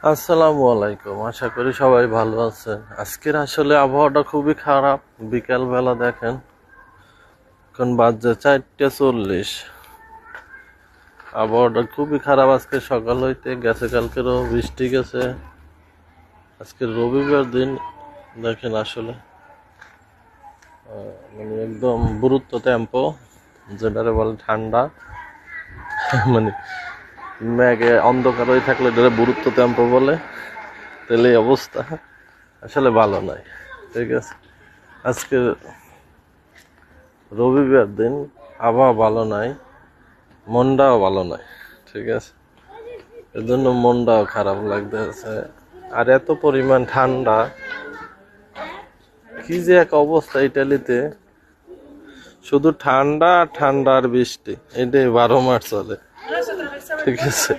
আসসালামু আলাইকুম, আশা করি সবাই ভালো আছেন। আজকের আসলে আবহাওয়াটা খুবই খারাপ। বিকাল বেলা দেখেন এখন বাজে 4:40। আবহাওয়াটা খুবই খারাপ। আজকে সকাল হইতে গেছে, কালকেরও বৃষ্টি গেছে। আজকে রবিবার দিন দেখেন আসলে মানে একদম গুরুত্ব টেম্পো, যেটারে বলে ঠান্ডা। মানে মেঘে অন্ধকার হয়ে থাকলে যেটা গুরুত্ব টেম্পো বলে, তাহলে এই অবস্থা আসলে ভালো নয়। ঠিক আছে, আজকে রবিবার দিন, আবহাওয়া ভালো নাই, মনটাও ভালো নাই। ঠিক আছে, এর জন্য মনটাও খারাপ লাগতেছে। আর এত পরিমাণ ঠান্ডা, কি যে এক অবস্থা ইটালিতে, শুধু ঠান্ডা ঠান্ডা আর বৃষ্টি, এটাই 12 মাস চলে। ঠিক আছে,